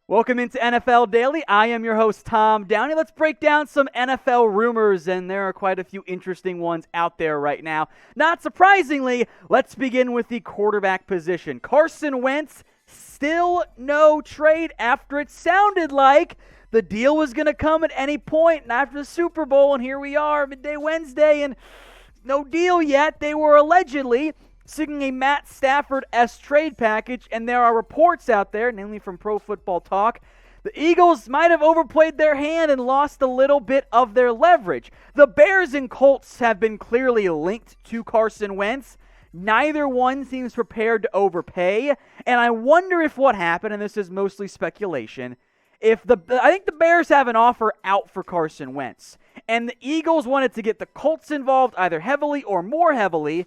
Welcome into NFL Daily. I am your host, Tom Downey. Let's break down some NFL rumors, and there are quite a few interesting ones out there right now. Not surprisingly, let's begin with the quarterback position. Carson Wentz, still no trade after it sounded like the deal was going to come at any point and after the Super Bowl, and here we are, midday Wednesday, and no deal yet. They were allegedly seeking a Matt Stafford-esque trade package, and there are reports out there, namely from Pro Football Talk, the Eagles might have overplayed their hand and lost a little bit of their leverage. The Bears and Colts have been clearly linked to Carson Wentz. Neither one seems prepared to overpay, and I wonder if what happened, and this is mostly speculation, I think the Bears have an offer out for Carson Wentz, and the Eagles wanted to get the Colts involved either heavily or more heavily,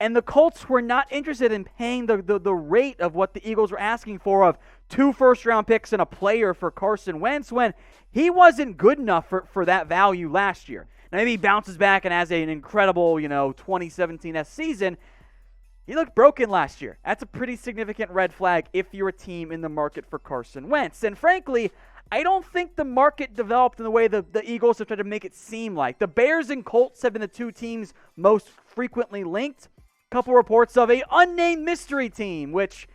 and the Colts were not interested in paying the rate of what the Eagles were asking for of 2 first-round picks and a player for Carson Wentz when he wasn't good enough for that value last year. Now, maybe he bounces back and has an incredible, 2017 season. He looked broken last year. That's a pretty significant red flag if you're a team in the market for Carson Wentz. And frankly, I don't think the market developed in the way the Eagles have tried to make it seem like. The Bears and Colts have been the two teams most frequently linked. Couple reports of a unnamed mystery team, which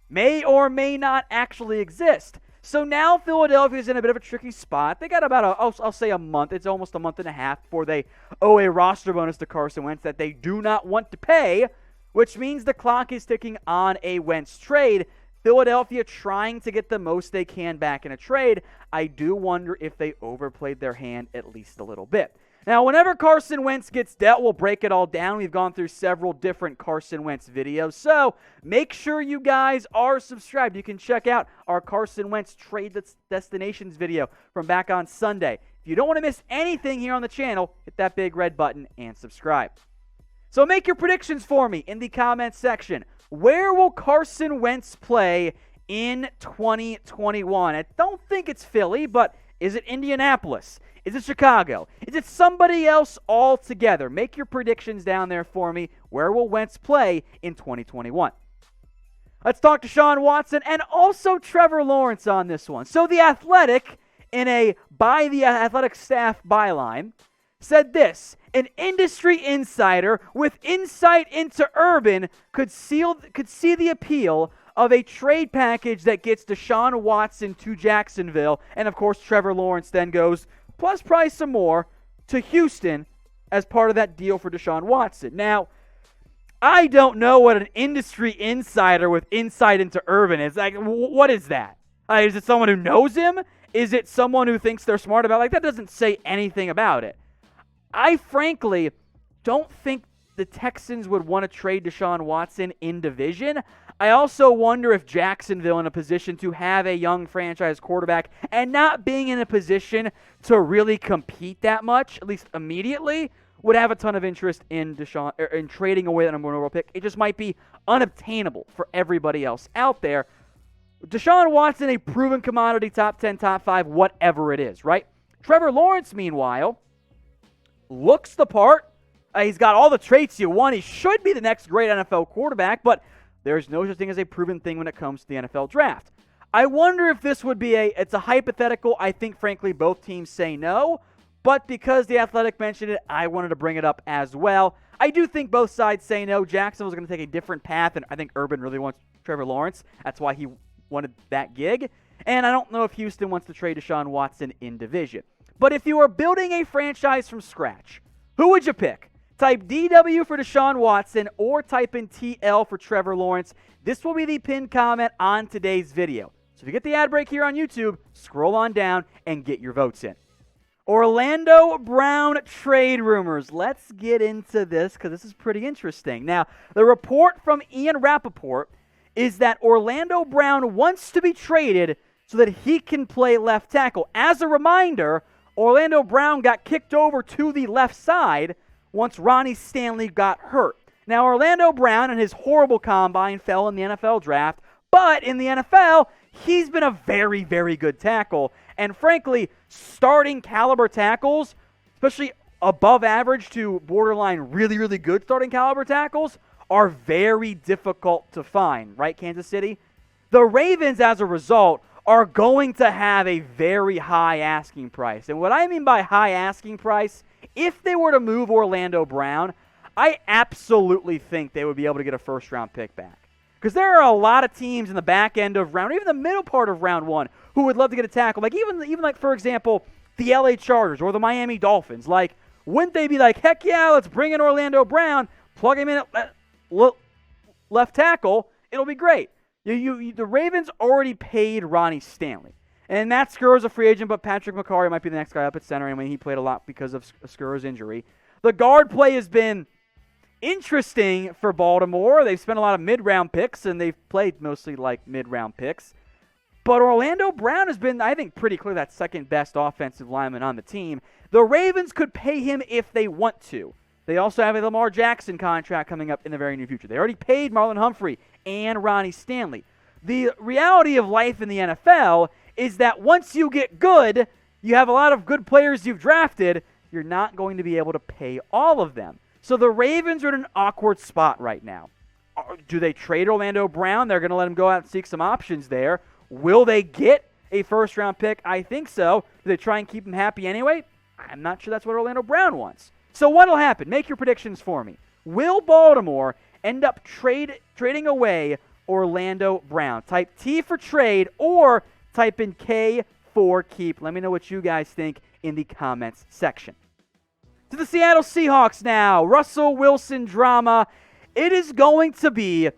may or may not actually exist. So now Philadelphia's in a bit of a tricky spot. They got about I'll say a month. It's almost a month and a half before they owe a roster bonus to Carson Wentz that they do not want to pay, which means the clock is ticking on a Wentz trade. Philadelphia trying to get the most they can back in a trade. I do wonder if they overplayed their hand at least a little bit. Now, whenever Carson Wentz gets dealt, we'll break it all down. We've gone through several different Carson Wentz videos, so make sure you guys are subscribed. You can check out our Carson Wentz Trade Destinations video from back on Sunday. If you don't want to miss anything here on the channel, hit that big red button and subscribe. So make your predictions for me in the comments section. Where will Carson Wentz play in 2021? I don't think it's Philly, but is it Indianapolis? Is it Chicago? Is it somebody else altogether? Make your predictions down there for me. Where will Wentz play in 2021? Let's talk to Deshaun Watson and also Trevor Lawrence on this one. So The Athletic, in a by the Athletic staff byline, said this: an industry insider with insight into Urban could see the appeal of a trade package that gets Deshaun Watson to Jacksonville, and of course Trevor Lawrence then goes plus probably some more to Houston as part of that deal for Deshaun Watson. Now, I don't know what an industry insider with insight into Urban is. Like, what is that? Is it someone who knows him? Is it someone who thinks they're smart about it? Like, that doesn't say anything about it. I frankly don't think the Texans would want to trade Deshaun Watson in division. I also wonder if Jacksonville, in a position to have a young franchise quarterback and not being in a position to really compete that much, at least immediately, would have a ton of interest in Deshaun, in trading away that number 1 overall pick. It just might be unobtainable for everybody else out there. Deshaun Watson, a proven commodity, top 10, top 5, whatever it is, right? Trevor Lawrence, meanwhile, looks the part. He's got all the traits you want. He should be the next great NFL quarterback, but there's no such thing as a proven thing when it comes to the NFL draft. I wonder if this would be it's a hypothetical. I think, frankly, both teams say no, but because The Athletic mentioned it, I wanted to bring it up as well. I do think both sides say no. Jacksonville's going to take a different path, and I think Urban really wants Trevor Lawrence. That's why he wanted that gig. And I don't know if Houston wants to trade Deshaun Watson in division. But if you are building a franchise from scratch, who would you pick? Type DW for Deshaun Watson or type in TL for Trevor Lawrence. This will be the pinned comment on today's video. So if you get the ad break here on YouTube, scroll on down and get your votes in. Orlando Brown trade rumors. Let's get into this because this is pretty interesting. Now, the report from Ian Rappaport is that Orlando Brown wants to be traded so that he can play left tackle. As a reminder, Orlando Brown got kicked over to the left side once Ronnie Stanley got hurt. Now, Orlando Brown and his horrible combine fell in the NFL draft, but in the NFL, he's been a very, very good tackle. And frankly, starting caliber tackles, especially above average to borderline really, really good starting caliber tackles, are very difficult to find, right, Kansas City? The Ravens, as a result, are going to have a very high asking price. And what I mean by high asking price, if they were to move Orlando Brown, I absolutely think they would be able to get a first-round pick back. Because there are a lot of teams in the back end of round, or even the middle part of round one, who would love to get a tackle. Like even like, for example, the LA Chargers or the Miami Dolphins. Like, wouldn't they be like, heck yeah, let's bring in Orlando Brown, plug him in at left tackle, it'll be great. The Ravens already paid Ronnie Stanley. And Matt Skura's a free agent, but Patrick McCarry might be the next guy up at center. And he played a lot because of Skura's injury. The guard play has been interesting for Baltimore. They've spent a lot of mid-round picks, and they've played mostly like mid-round picks. But Orlando Brown has been, I think, pretty clear that second-best offensive lineman on the team. The Ravens could pay him if they want to. They also have a Lamar Jackson contract coming up in the very near future. They already paid Marlon Humphrey and Ronnie Stanley. The reality of life in the NFL is that once you get good, you have a lot of good players you've drafted, you're not going to be able to pay all of them. So the Ravens are in an awkward spot right now. Do they trade Orlando Brown? They're going to let him go out and seek some options there. Will they get a first-round pick? I think so. Do they try and keep him happy anyway? I'm not sure that's what Orlando Brown wants. So what will happen? Make your predictions for me. Will Baltimore end up trading away Orlando Brown? Type T for trade or type in K for keep. Let me know what you guys think in the comments section. To the Seattle Seahawks now. Russell Wilson drama. It is going to be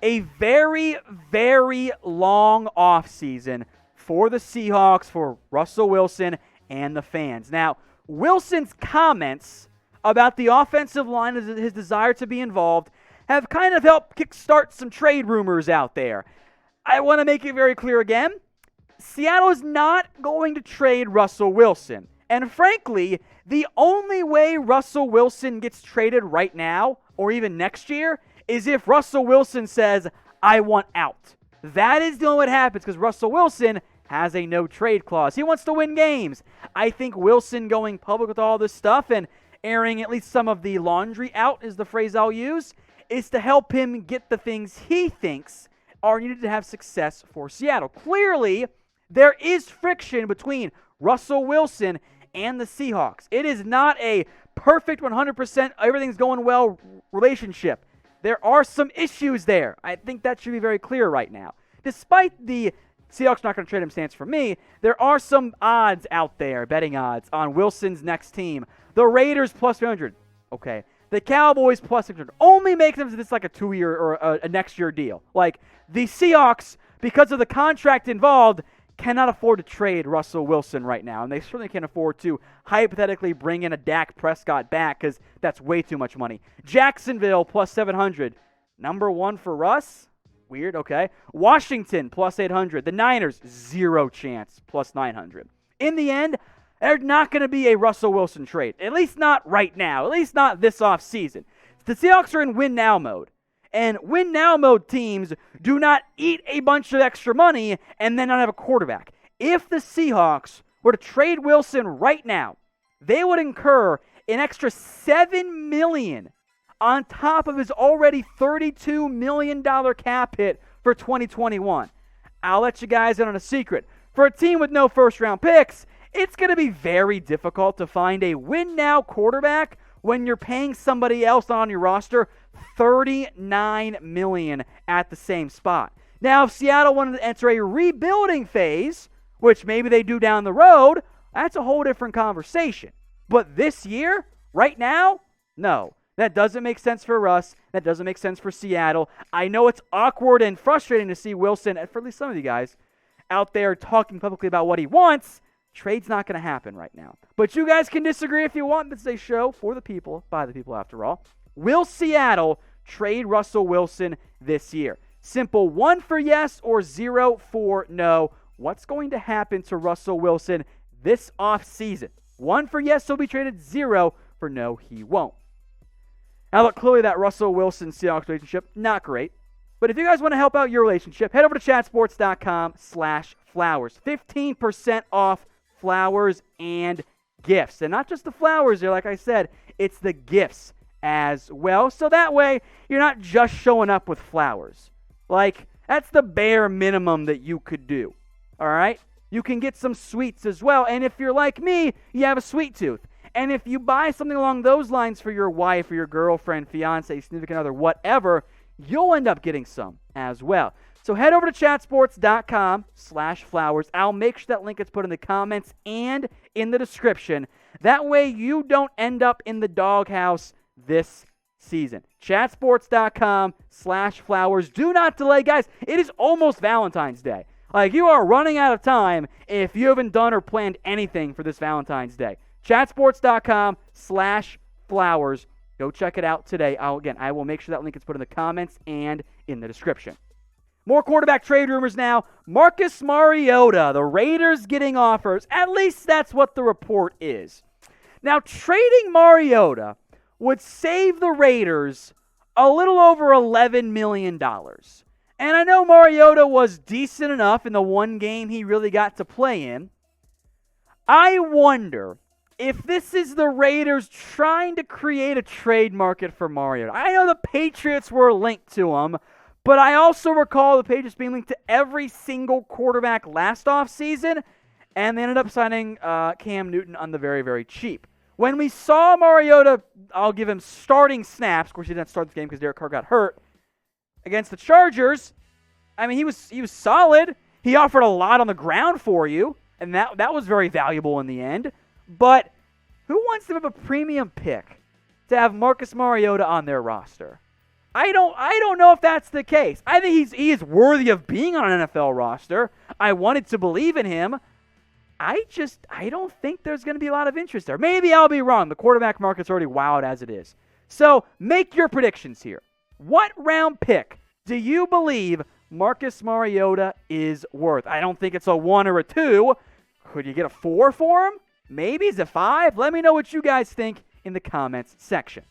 a very, very long offseason for the Seahawks, for Russell Wilson and the fans. Now, Wilson's comments about the offensive line and his desire to be involved have kind of helped kickstart some trade rumors out there. I want to make it very clear again. Seattle is not going to trade Russell Wilson. And frankly, the only way Russell Wilson gets traded right now, or even next year, is if Russell Wilson says, I want out. That is the only way it happens, because Russell Wilson has a no-trade clause. He wants to win games. I think Wilson going public with all this stuff and airing at least some of the laundry out, is the phrase I'll use, is to help him get the things he thinks are needed to have success for Seattle. Clearly, there is friction between Russell Wilson and the Seahawks. It is not a perfect 100% everything's going well relationship. There are some issues there. I think that should be very clear right now. Despite the Seahawks not going to trade him stance for me, there are some odds out there, betting odds, on Wilson's next team. The Raiders plus 300. Okay. The Cowboys plus 600. Only make them this like a 2-year or a next year deal. Like, the Seahawks, because of the contract involved, cannot afford to trade Russell Wilson right now. And they certainly can't afford to hypothetically bring in a Dak Prescott back, because that's way too much money. Jacksonville plus 700. Number one for Russ? Weird, okay. Washington plus 800. The Niners, 0 chance, plus 900. In the end, there's not going to be a Russell Wilson trade. At least not right now. At least not this offseason. The Seahawks are in win-now mode. And win-now mode teams do not eat a bunch of extra money and then not have a quarterback. If the Seahawks were to trade Wilson right now, they would incur an extra $7 million on top of his already $32 million cap hit for 2021. I'll let you guys in on a secret. For a team with no first-round picks, it's going to be very difficult to find a win-now quarterback when you're paying somebody else on your roster $39 million at the same spot. Now, if Seattle wanted to enter a rebuilding phase, which maybe they do down the road, that's a whole different conversation. But this year, right now, no. That doesn't make sense for us. That doesn't make sense for Seattle. I know it's awkward and frustrating to see Wilson, and for at least some of you guys, out there talking publicly about what he wants. Trade's not going to happen right now. But you guys can disagree if you want. This is a show for the people, by the people after all. Will Seattle trade Russell Wilson this year? Simple 1 for yes or 0 for no. What's going to happen to Russell Wilson this offseason? 1 for yes, he'll be traded. 0 for no, he won't. Now, look, clearly that Russell Wilson-Seahawks relationship, not great. But if you guys want to help out your relationship, head over to chatsports.com/flowers. 15% off flowers and gifts. And not just the flowers there, like I said, it's the gifts as well. So that way, you're not just showing up with flowers. Like, that's the bare minimum that you could do. All right? You can get some sweets as well. And if you're like me, you have a sweet tooth. And if you buy something along those lines for your wife or your girlfriend, fiance, significant other, whatever, you'll end up getting some as well. So head over to chatsports.com/flowers. I'll make sure that link is put in the comments and in the description. That way you don't end up in the doghouse this season. Chatsports.com/flowers. Do not delay, guys. It is almost Valentine's Day. Like, you are running out of time if you haven't done or planned anything for this Valentine's Day. Chatsports.com/flowers. Go check it out today. I will make sure that link is put in the comments and in the description. More quarterback trade rumors now. Marcus Mariota, the Raiders getting offers. At least that's what the report is. Now, trading Mariota would save the Raiders a little over $11 million. And I know Mariota was decent enough in the one game he really got to play in. I wonder if this is the Raiders trying to create a trade market for Mariota. I know the Patriots were linked to him, but I also recall the Patriots being linked to every single quarterback last offseason, and they ended up signing Cam Newton on the very, very cheap. When we saw Mariota, I'll give him starting snaps. Of course, he didn't start the game because Derek Carr got hurt. Against the Chargers, I mean, he was solid. He offered a lot on the ground for you, and that was very valuable in the end. But who wants to have a premium pick to have Marcus Mariota on their roster? I don't know if that's the case. I think he is worthy of being on an NFL roster. I wanted to believe in him. I don't think there's going to be a lot of interest there. Maybe I'll be wrong. The quarterback market's already wild as it is. So make your predictions here. What round pick do you believe Marcus Mariota is worth? I don't think it's a 1 or a 2. Could you get a 4 for him? Maybe it's a 5. Let me know what you guys think in the comments section.